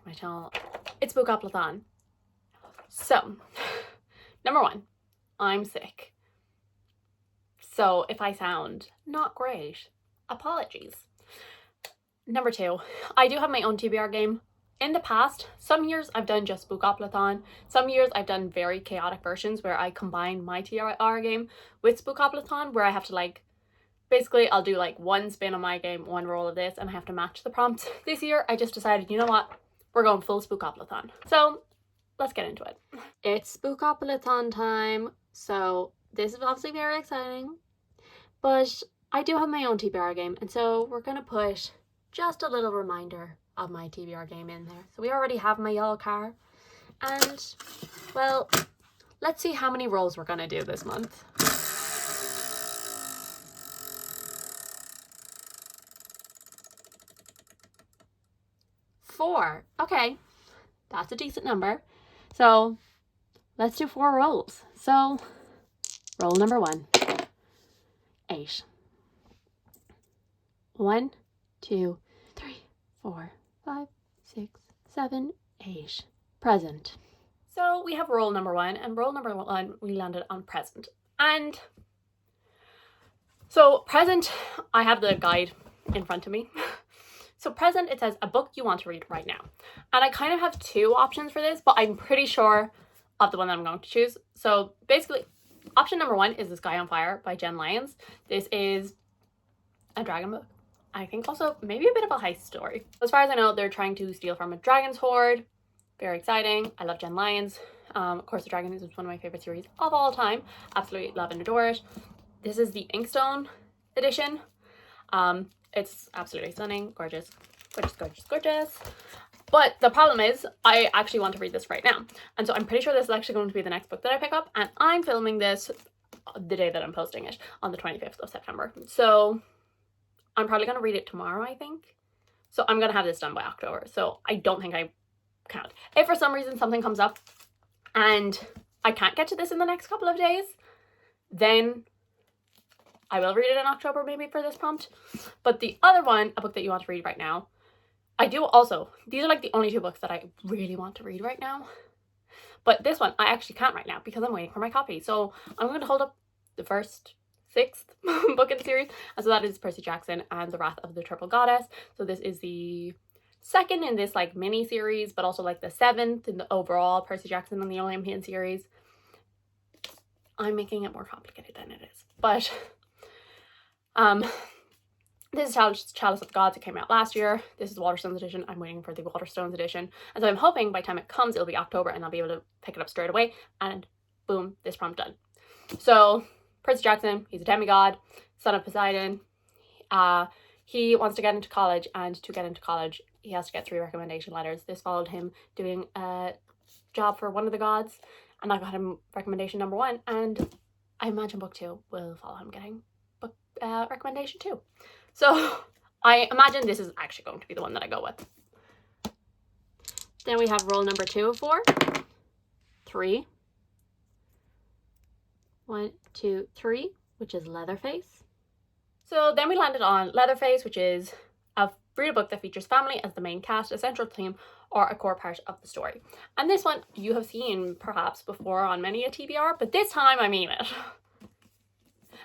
my channel. It's Spookopoly. So, number one, I'm sick. So if I sound not great, apologies. Number two, I do have my own TBR game. In the past, some years I've done just Spookopoly. Some years I've done very chaotic versions where I combine my TBR game with Spookopoly, where I have to like, basically I'll do like one spin on my game, one roll of this, and I have to match the prompts. This year I just decided, you know what, we're going full Spookopoly. So let's get into it. It's Spookopoly time, so this is obviously very exciting, but I do have my own TBR game, and so we're gonna put just a little reminder of my TBR game in there. So we already have my yellow car, and well, let's see how many rolls we're gonna do this month. Four. Okay, that's a decent number. So let's do 4 rolls. So roll number 1, 8. 1, 2, 3, 4, 5, 6, 7, 8. Present. So we have roll number 1, and roll number 1 we landed on present. And so present, I have the guide in front of me. So present, it says a book you want to read right now. And I kind of have 2 options for this, but I'm pretty sure of the one that I'm going to choose. So basically, option number 1 is The Sky on Fire by Jen Lyons. This is a dragon book. I think also maybe a bit of a heist story. As far as I know, they're trying to steal from a dragon's hoard. Very exciting. I love Jen Lyons. Of course, The Dragon is one of my favorite series of all time. Absolutely love and adore it. This is the Inkstone edition. It's absolutely stunning, gorgeous, gorgeous, gorgeous, gorgeous. But the problem is, I actually want to read this right now. And so I'm pretty sure this is actually going to be the next book that I pick up. And I'm filming this the day that I'm posting it, on the 25th of September. So I'm probably going to read it tomorrow, I think. So I'm going to have this done by October. So I don't think I can't. If for some reason something comes up and I can't get to this in the next couple of days, then I will read it in October maybe for this prompt. But the other one, a book that you want to read right now, I do also, these are like the only 2 books that I really want to read right now. But this one I actually can't right now because I'm waiting for my copy. So I'm going to hold up the first 6th book in the series. And so that is Percy Jackson and the Wrath of the Triple Goddess. So this is the 2nd in this like mini series, but also like the 7th in the overall Percy Jackson and the Olympian series. I'm making it more complicated than it is. But this is Chalice of the Gods. It came out last year. This is the Waterstones edition. I'm waiting for the Waterstones edition. And so I'm hoping by the time it comes, it'll be October and I'll be able to pick it up straight away. And boom, this prompt done. So Percy Jackson, he's a demigod, son of Poseidon. He wants to get into college, and to get into college, he has to get 3 recommendation letters. This followed him doing a job for one of the gods, and I got him recommendation number 1. And I imagine book 2 will follow him getting book recommendation 2. So I imagine this is actually going to be the one that I go with. Then we have roll number 2 of 4. 3. 1, 2, 3, which is Leatherface. So then we landed on Leatherface, which is a read a book that features family as the main cast, a central theme, or a core part of the story. And this one you have seen perhaps before on many a TBR, but this time I mean it.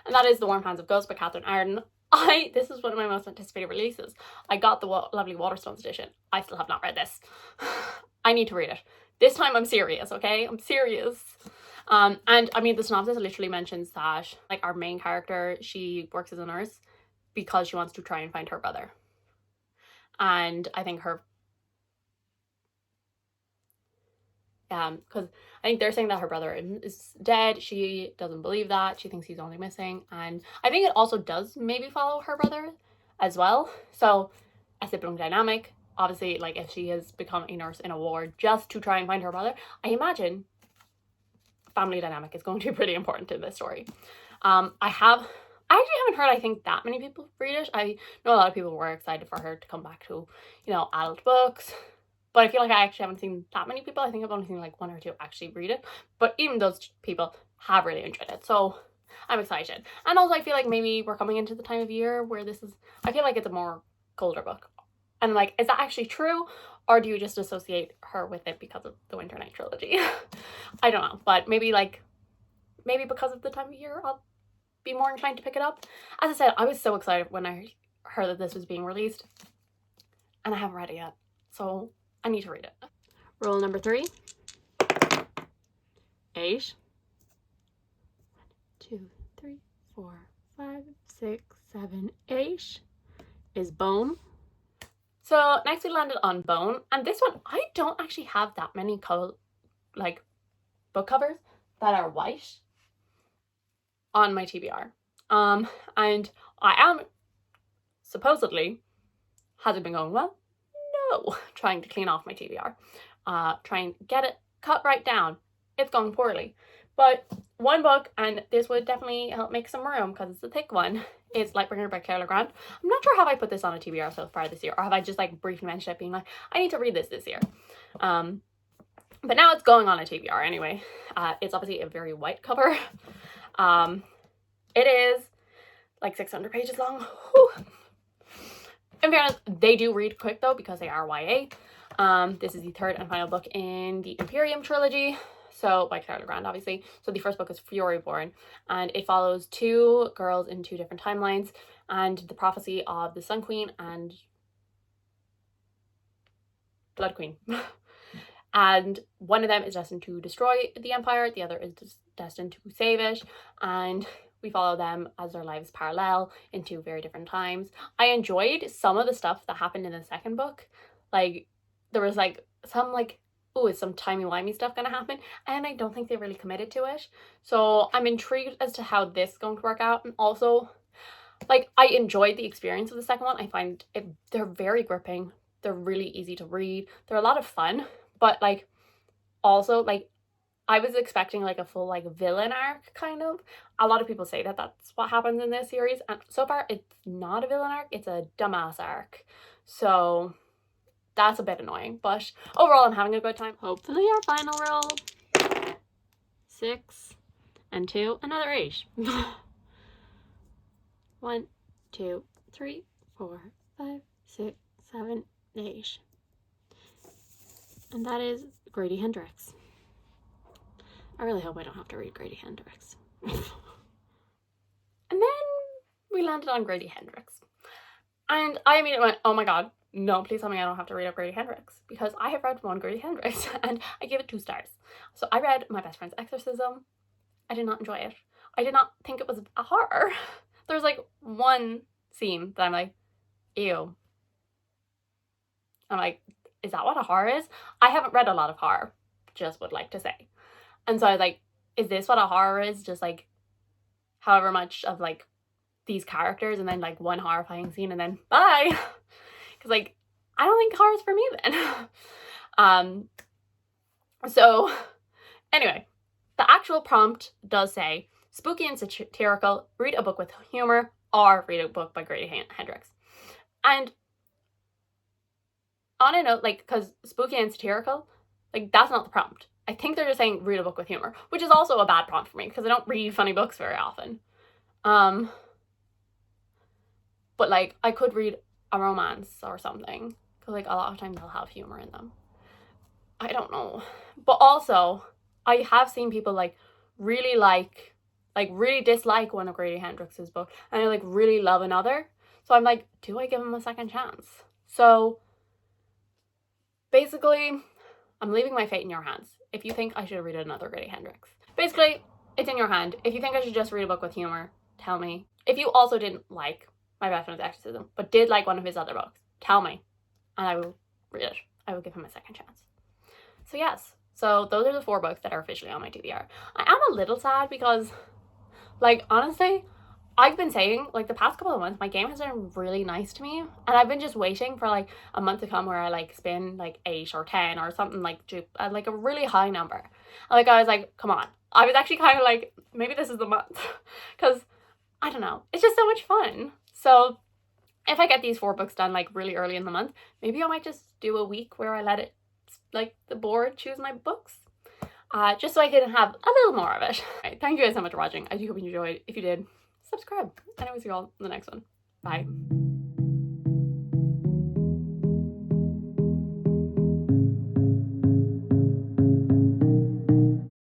And that is The Warm Hands of Ghosts by Catherine Arden. This is one of my most anticipated releases. I got the lovely Waterstones edition. I still have not read this. I need to read it. This time I'm serious, okay? I'm serious. And I mean, the synopsis literally mentions that like our main character, she works as a nurse because she wants to try and find her brother. And I think because I think they're saying that her brother is dead. She doesn't believe that. She thinks he's only missing. And I think it also does maybe follow her brother as well. So a sibling dynamic. Obviously, like if she has become a nurse in a war just to try and find her brother, I imagine family dynamic is going to be pretty important in this story. I actually haven't heard, I think, that many people read it. I know a lot of people were excited for her to come back to, you know, adult books. But I feel like I actually haven't seen that many people. I think I've only seen like 1 or 2 actually read it. But even those people have really enjoyed it. So I'm excited. And also I feel like maybe we're coming into the time of year where this is, I feel like it's a more colder book. And like, is that actually true? Or do you just associate her with it because of the Winter Night trilogy? I don't know, but maybe because of the time of year, I'll be more inclined to pick it up. As I said, I was so excited when I heard that this was being released, and I haven't read it yet, so I need to read it. Rule number 3. 8. 1, 2, 3, 4, 5, 6, 7, 8 is Bone. So next we landed on Bone, and this one I don't actually have that many book covers that are white on my TBR. And I am supposedly, has it been going well? No, trying to clean off my TBR, trying to get it cut right down. It's going poorly, but one book, and this would definitely help make some room because it's a thick one, is Lightbringer by Claire Legrand. I'm not sure have I put this on a TBR so far this year, or have I just like briefly mentioned it being like, I need to read this year. But now it's going on a TBR anyway. It's obviously a very white cover. It is like 600 pages long. Whew. In fairness, they do read quick though because they are YA. This is the third and final book in the Imperium trilogy. So by Claire Legrand, obviously. So the first book is Fury Born, and it follows 2 girls in 2 different timelines and the prophecy of the Sun Queen and Blood Queen. And one of them is destined to destroy the Empire, the other is destined to save it, and we follow them as their lives parallel in 2 very different times. I enjoyed some of the stuff that happened in the second book. Like, there was like some like, oh, is some timey-wimey stuff gonna happen? And I don't think they really committed to it. So I'm intrigued as to how this is going to work out. And also, like, I enjoyed the experience of the second one. I find they're very gripping. They're really easy to read. They're a lot of fun. But like, also, like, I was expecting like a full like villain arc kind of. A lot of people say that that's what happens in this series. And so far, it's not a villain arc. It's a dumbass arc. So that's a bit annoying, but overall I'm having a good time. Hopefully our final roll. 6 and 2, another 8. 1, 2, 3, 4, 5, 6, 7, 8. And that is Grady Hendrix. I really hope I don't have to read Grady Hendrix. And then we landed on Grady Hendrix. And I immediately went, oh my god, no, please tell me I don't have to read up Grady Hendrix, because I have read one Grady Hendrix and I gave it 2 stars. So I read My Best Friend's Exorcism. I did not enjoy it. I did not think it was a horror. There's like one scene that I'm like, ew. I'm like, is that what a horror is? I haven't read a lot of horror, just would like to say. And so I was like, is this what a horror is? Just like however much of like these characters and then like one horrifying scene and then bye. Because like, I don't think horror's for me then. So anyway, the actual prompt does say spooky and satirical, read a book with humor, or read a book by Grady Hendrix. And on a note, like, because spooky and satirical, like, that's not the prompt. I think they're just saying read a book with humor, which is also a bad prompt for me because I don't read funny books very often. But like, I could read a romance or something because like a lot of times they'll have humor in them. I don't know. But also, I have seen people like really really dislike one of Grady Hendrix's books and I like really love another. So I'm like, do I give him a second chance? So basically, I'm leaving my fate in your hands. If you think I should read another Grady Hendrix. Basically, it's in your hand. If you think I should just read a book with humor, tell me. If you also didn't like My Best Friend's Exorcism, but did like one of his other books, tell me. And I will read it. I will give him a second chance. So yes. So those are the 4 books that are officially on my TBR. I am a little sad because, like, honestly, I've been saying, like, the past couple of months, my game has been really nice to me. And I've been just waiting for, like, a month to come where I, like, spin, like, 8 or 10 or something, like, like, a really high number. And, like, I was like, come on. I was actually kind of like, maybe this is the month. Because, I don't know. It's just so much fun. So, if I get these 4 books done, like, really early in the month, maybe I might just do a week where I let it, like, the board choose my books. Just so I can have a little more of it. Right, thank you guys so much for watching. I do hope you enjoyed. If you did, subscribe. And I will see you all in the next one. Bye.